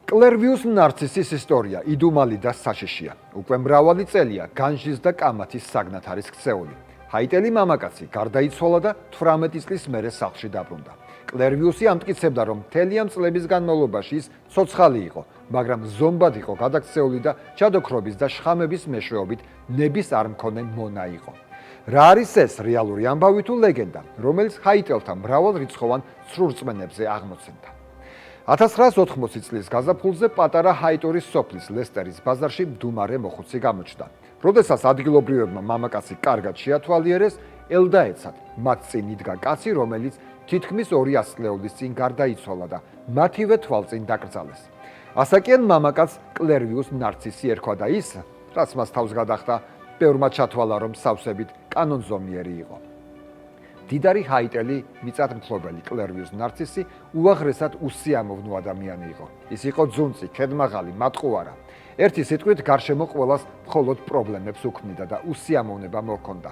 კლერვიუს ნარცისის ისტორია იდუმალი და საშიშია. უკვე მრავალი წელია განჯის და კამათის საგნად არის ქცეული. ჰაიტელი მამაკაცი გარდაიცვალა და 18 წლის მერე სახლში დაბრუნდა. კლერვიუსი ამტკიცებდა, რომ მთელი ამ წლების განმავლობაში ის ცოცხალი იყო, მაგრამ ზომბად იყო გადაქცეული და ჯადოქრობის და შხამების მეშვეობით ნების არ მქონე მონა იყო. რა არის ეს რეალური ამბავი თუ ლეგენდა, რომელიც ჰაიტელთა მრავალრიცხოვან ცრურწმენებზე აღმოცენდა? 1980 წლის გაზაფხულზე პატარა ჰაიტორის სოფლის ლესტერის ბაზარში მდუმარე მოხუცი გამოჩნდა. როდესაც ადგილობრივებმა მამაკაცი კარგად შეათვალიერეს, ელდაეცად მათ წინ იდგა კაცი, რომელიც თითქმის 200 წლეულის წინ გარდაიცვალა და მათივე თვალწინ დაკრძალეს. ასაკიან მამაკაც კლერვიუს ნარცისი ერქვა და ის, რაც მას თავს გადახდა, ბევრმა ჩათვალა, რომ სავსებით კანონზომიერი იყო. დიდარი ჰაიტელი მიწათმფლობელი კლერვიუს ნარცისი უაღრესად უსიამოვნო ადამიანი იყო. ის იყო ძუნწი, ქედმაღალი, მატყუარა. ერთი სიტყვით გარშემო ყველას მხოლოდ პრობლემებს უქმნიდა და უსიამოვნება მოჰქონდა.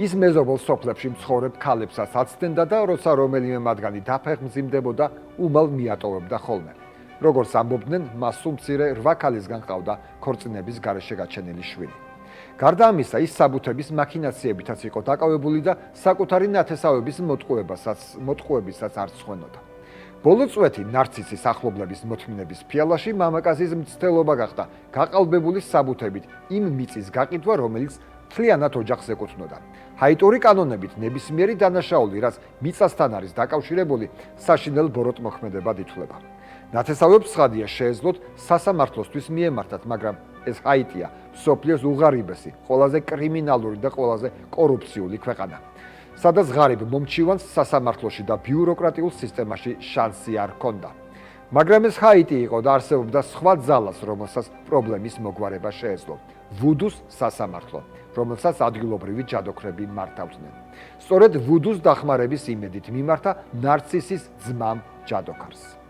ის მეზობელ სოფლებში მცხოვრებ ქალებსაც აცდენდა და როცა რომელიმე მათგანი დაფეხმძიმდებოდა, უმალ მიატოვებდა ხოლმე. როგორც ამბობდნენ, მას სულ მცირე 8 ქალისგან ჰყავდა ქორწინების გარეშე გაჩენილი შვილი. გარდა ამისა, ის საბუთების მაქინაციებითაც იყო დაკავებული და საკუთარი ნათესავების მოტყუებისაც არ სხვენოდა. ბოლო წვეთი ნარცისის ახლობლების მოთმინების ფიალაში მამაკაცის მცდელობა გახდა გაყალბებული საბუთებით იმ მიწის გაყიდვა, რომელიც მთლიანად ოჯახს ეკუთვნოდა. ჰაიტორი კანონებით ნებისმიერი დანაშაული, რაც მიწასთან არის დაკავშირებული, საშინელ ბოროტმოქმედებად ითვლება. ნათესავებს ცხადია შეეძლოთ სასამართლოსთვის მიემართათ, მაგრამ ეს ჰაიტია მსოფლიოს უღარიბესი, ყველაზე კრიმინალური და ყველაზე კორუფციული ქვეყანა, სადაც ღარიბ მომჩივანს სასამართლოში და ბიუროკრატიულ სისტემაში შანსი არ ჰქონდა. მაგრამ ეს ჰაიტი იყო და არსებობდა სხვა ძალას, რომელსაც პრობლემის მოგვარება შეეძლო. ვუდუს სასამართლო, რომელსაც ადგილობრივი ჯადოქრები მართავდნენ. სწორედ ვუდუს დახმარების იმედით მიმართა ნარცისის ძმამ ჯადოქარს.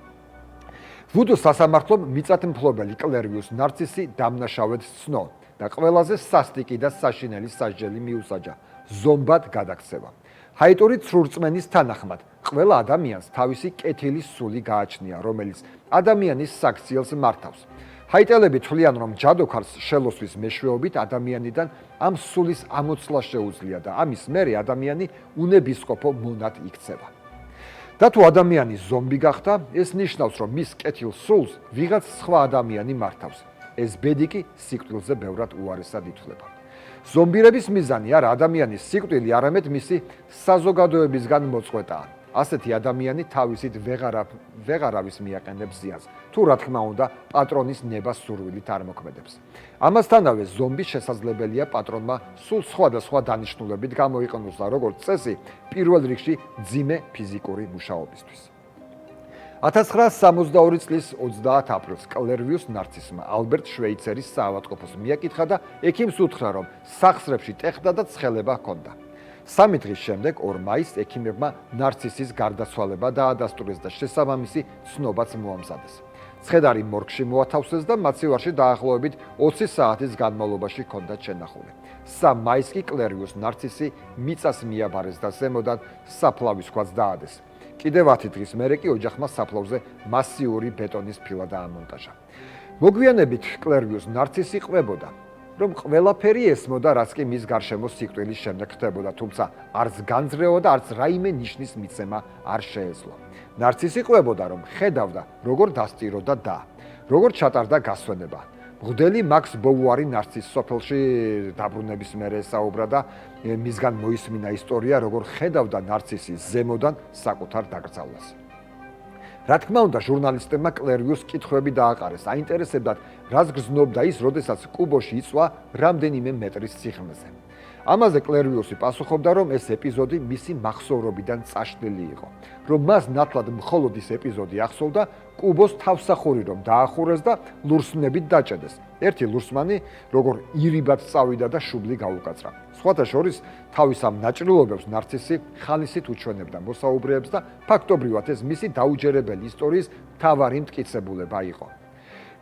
ვუდუს სასამართლომ მიწათმფლობელი კლერვიუს ნარცისი დამნაშავედ სცნო და ყველაზე სასტიკი და საშინელი სასჯელი მიუსაჯა ზომბად გადაქცევა. ჰაიტორი ცრურწმენის თანახმად ყველა ადამიანს თავისი კეთილი სული გააჩნია, რომელიც ადამიანის საქციელს მართავს. ჰაიტელები თვლიან, რომ ჯადოქარს შელოსვის მეშვეობით ადამიანიდან ამ სულის ამოცლა შეუძლია და ამის მერე ადამიანი უნებისყოფო მონად იქცევა. და თუ ადამიანი ზომბი გახდა, ეს ნიშნავს, რომ მის კეთილ სულს ვიღაც სხვა ადამიანი მართავს. ეს ბედი კი სიკვდილზე ბევრად უარესად ითვლება. ზომბირების მიზანი არა ადამიანის სიკვდილი, არამედ მისი საზოგადოებისგან მოწყვეტაა. ასეთი ადამიანი თავისით ვეღარავის მიაყენებს ზიანს, თუ რა თქმა უნდა პატრონის ნებას სურვილით არ მოქმედებს. ამასთანავე ზომბი შესაძლებელია პატრონმა სულ სხვადასხვა დანიშნულებით გამოიყენოს, როგორც წესი, პირველ რიგში მძიმე ფიზიკური მუშაობისთვის. 1962 წლის 30 აპრილს კლერვიუს ნარცისმა ალბერტ შვეიცერის საავადმყოფოს მიაკითხა და ექიმს უთხრა, რომ სახსრებში ტეხდა და ცხელება ჰქონდა. 3 დღის შემდეგ 2 მაისს ექიმებმა ნარცისის გარდაცვალება დაადასტურეს და შესაბამისი ცნობაც მოამზადეს. ცხედარი მორგში მოათავსეს და მაცივარში დაახლოებით 20 საათის განმავლობაში ჰქონდა შენახული. 3 მაისს კი კლერვიუს ნარცისი მიწას მიაბარეს და ზემოდან საფლავის ქვაც დაადეს. კიდევ 10 დღის მერე კი ოჯახმა საფლავზე მასიური ბეტონის ფილა დაამონტაჟა. მოგვიანებით კლერვიუს ნარცისი ყვებოდა, რომ ყველაფერი ესმოდა, რაც კი მის გარშემო სიკვდილის შემდეგ ხდებოდა, თუმცა არც განძრევა და არც რაიმე ნიშნის მიცემა არ შეეძლო. ნარცისი ყვებოდა, რომ ხედავდა, როგორ დასტიროდა და როგორ ჩატარდა გასვენება. მღვდელი მაქს ბოუარი ნარცისის სოფელში დაბრუნების მერე ესაუბრა და მისგან მოისმინა ისტორია, როგორ ხედავდა ნარცისი ზემოდან საკუთარ დაკრძალვას. რა თქმა უნდა, ჟურნალისტებმა კლერვიუს კითხვები დააყარეს, აინტერესებდათ, რას გრძნობდა ის, როდესაც კუბოში იწვა რამდენიმე მეტრის სიღრმეზე. ამაზე კლერვიუსი პასუხობდა, რომ ეს ეპიზოდი მისი მახსოვრობიდან წაშლილი იყო, რომ მას ნათლად მხოლოდ ის ეპიზოდი ახსოვდა, კუბოს თავსახური რომ დაახურეს და ლურსმნებით დაჭედეს. ერთი ლურსმანი როგორ ირიბად წავიდა და შუბლი გაუკაცრა. სხვათა შორის თავის ამ ნაჭრილობებს ნარცისი ხალისით უჩვენებდა მოსაუბრეებს და ფაქტობრივად ეს მისი დაუჯერებელი ისტორიის მთავარი მტკიცებულება იყო.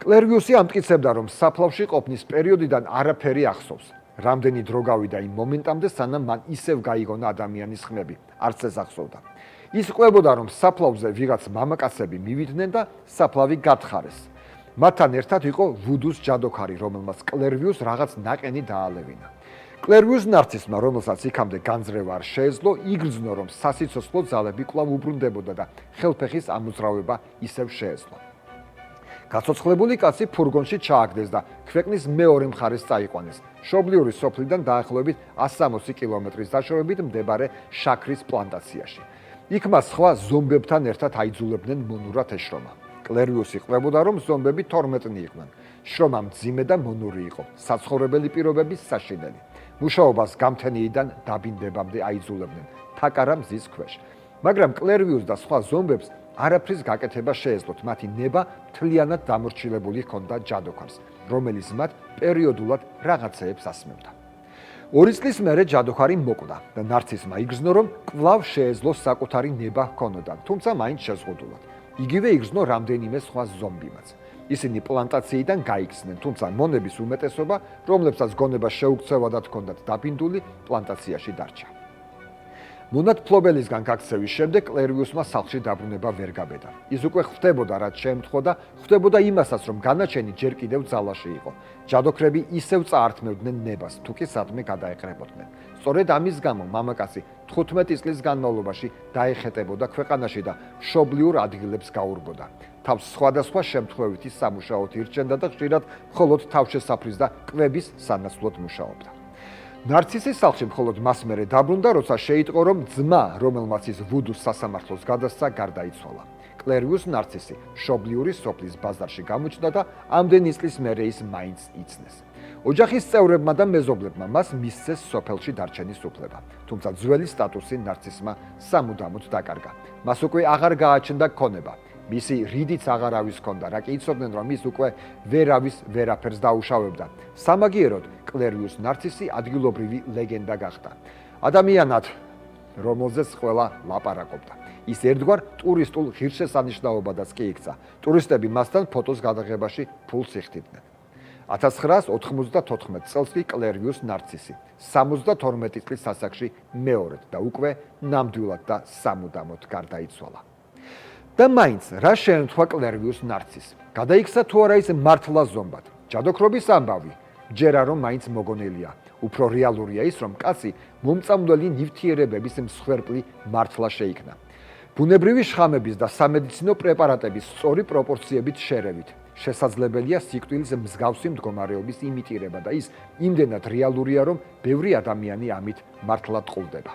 კლერვიუსი ამტკიცებდა, რომ საფლავში ყოფნის პერიოდიდან არაფერი ახსოვს. რამდენი დრო გავიდა იმ მომენტამდე, სანამ მან ისევ გაიგონა ადამიანის ხმები, არც ეს ახსოვდა. ის ყვებოდა, რომ საფლავზე ვიღაც მამაკაცები მივიდნენ და საფლავი გათხარეს. მათთან ერთად იყო ვუდუს ჯადოქარი, რომელმაც კლერვიუს რაღაც ნაყენი დაალევინა. კლერვიუს ნარცისმა, რომელსაც იქამდე განძრევა არ შეეძლო, იგრძნო, რომ სასიცოცხლო ძალები კვლავ უბრუნდებოდა და ხელფეხის ამოძრავება ისევ შეეძლო. გაცოცხლებული კაცი ფურგონში ჩააგდეს და ქვეყნის მეორე მხარეს წაიყვანეს, მშობლიური სოფლიდან დაახლოებით 160 კილომეტრის დაშორებით მდებარე შაქრის პლანტაციაში. იქ მას სხვა ზომბებთან ერთად აიძულებდნენ მონურად ეშრომა. კლერვიუსი ყვებოდა, რომ ზომბები 12-ნი იყვნენ. შრომა მძიმე და მონური იყო, საცხოვრებელი პირობების საშინელი. მუშაობას გამთენიიდან დაბინდებამდე აიძულებდნენ, თაკარა მზის ქვეშ. მაგრამ კლერვიუს და სხვა ზომბებს არაფრის გაკეთება შეეძლოთ, მათი ნება მთლიანად დამორჩილებული ჰქონდა ჯადოქარს, რომელიც მათ პერიოდულად რაღაცეებს ასმევდა. 2 წლის მერე ჯადოქარი მოკვდა და ნარცისმა იგრძნო, რომ კვლავ შეეძლო საკუთარი ნება ჰქონოდა, თუმცა მაინც შეზღუდულად. იგივე იგრძნო რამდენიმე სხვა ზომბიმაც. ისინი პლანტაციიდან გაიქცნენ, თუმცა მონების უმეტესობა, რომლებსაც გონება შეუქცევადად ჰქონდათ დაბინდული, პლანტაციაში დარჩა. მონად ფლობელისგან გაქცევის შემდეგ კლერვიუსმა სახლში დაბრუნება ვერ გაბედა. ის უკვე ხვდებოდა, რაც შეემთხვა და ხვდებოდა იმასაც, რომ განაჩენი ჯერ კიდევ ძალაში იყო. ჯადოქრები ისევ წაართმევდნენ ნებას, თუ კი სადმე გადაეყრებოდნენ. სწორედ ამის გამო მამაკაცი 15 წლის განმავლობაში დაეხეტებოდა ქვეყანაში და მშობლიურ ადგილებს გაურბოდა. თავს სხვადასხვა შემთხვევითი სამუშაოდ ირჩენდა და ხშირად მხოლოდ თავშესაფრის და კვების სანაცვლოდ მუშაობდა. ნარცისის სახლში მხოლოდ მას მერე დაბრუნდა, როცა შეიტყო, რომ ძმა, რომელმაც ის ვუდუს სასამართლოს გადასცა, გარდაიცვალა. კლერვიუს ნარცისი მშობლიური სოფლის ბაზარში გამოჩნდა და ამდენი წლის მერე ის მაინც იცნეს. ოჯახის წევრებმა და მეზობლებმა მას მისცეს სოფელში დარჩენის უფლება, თუმცა ძველი სტატუსი ნარცისმა სამუდამოდ დაკარგა. მას უკვე აღარ გააჩნდა ქონება. მისი რიდიც აღარავის ჰქონდა, რა კი იცოდნენ, რომ ის უკვე ვერავის ვერაფერს დაუშავებდა. სამაგიეროდ კლერვიუს ნარცისი ადგილობრივი ლეგენდა გახდა. ადამიანად, რომელზეც ყველა ლაპარაკობდა. ის ერთგვარ ტურისტულ ღირსშესანიშნაობადაც კი იქცა. ტურისტები მასთან ფოტოს გადაღებაში ფულს იხდიდნენ. 1994 წელს კი კლერვიუს ნარცისი 72 წლის ასაკში მეორედ და უკვე ნამდვილად და სამუდამოდ გარდაიცვალა. და მაინც რა შეემთხვა კლერვიუს ნარცისს? გადაიქცა თუ არა ის მართლა ზომბად? ჯადოქრობის ამბავი ჯერა რომ მაინც მოგონილია. უფრო რეალურია ის, რომ კაცი მომწამვლელი ნივთიერებების მსხვერპლი მართლა შეიქნა. ბუნებრივი შხამების და სამედიცინო პრეპარატების სწორი პროპორციებით შერევით შესაძლებელია სიკვდილის მსგავსი მდგომარეობის იმიტირება და ის იმდენად რეალურია, რომ ბევრი ადამიანი ამით მართლა ტყუილდება.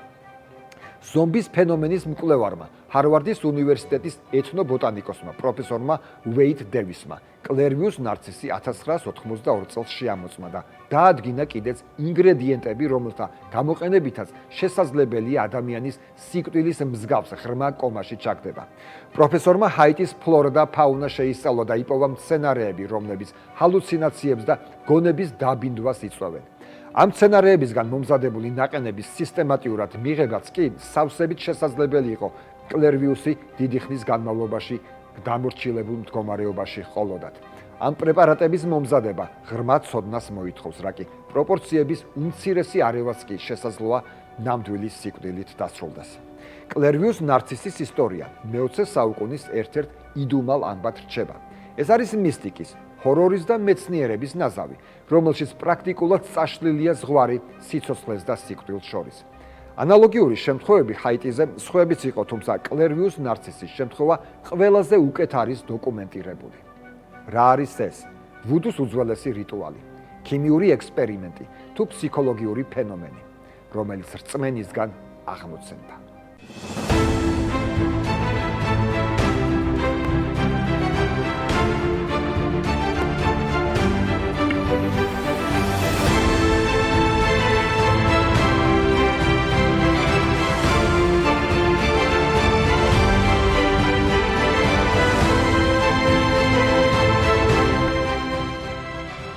ზომბის ფენომენის მკვლევარმა, ჰარვარდის უნივერსიტეტის ეთნობოტანიკოსმა, პროფესორმა უეით დევისმა, კლერვიუს ნარცისი 1992 წელს შეამოწმა და დაადგინა კიდეც ინგრედიენტები, რომელთა გამოყენებითაც შესაძლებელია ადამიანის სიკვდილის მსგავს ღრმა კომაში ჩაგდება. პროფესორმა ჰაიტის ფლორა და ფაუნა შეისწავლა და იპოვა მცენარეები, რომლებიც ჰალუცინაციებს და გონების დაბინდვას იწვევენ. ამ სცენარეებისგან მომზადებული ნაყენების სისტემატიურად მიღებაც კი სავსებით შესაძლებელი იყო კლერვიუსი დიდი ხნის განმავლობაში დამორჩილებულ მდგომარეობაში ყოლოდათ. ამ პრეპარატების მომზადება ღრმა ცოდნას მოითხოვს, რა კი პროპორციების უმცირესი არევაც კი შესაძლოა ნამდვილი სიკვდილით დასრულდეს. კლერვიუს ნარცისის ისტორია მე-20 საუკუნის ერთ-ერთ იდუმალ ანბად რჩება. ეს არის მისტიკის, ჰორორის და მეცნიერების ნაზავი, რომელშიც პრაქტიკულად წაშლილია ზღვარი სიცოცხლეს და სიკვდილს შორის. ანალოგიური შემთხვევები ჰაიტიზე სხვაებიც იყო, თუმცა კლერვიუს ნარცისის შემთხვევა ყველაზე უკეთ არის დოკუმენტირებული. რა არის ეს? ვუდუს უძველესი რიტუალი, ქიმიური ექსპერიმენტი თუ ფსიქოლოგიური ფენომენი, რომელიც რწმენისგან აღმოცენდა.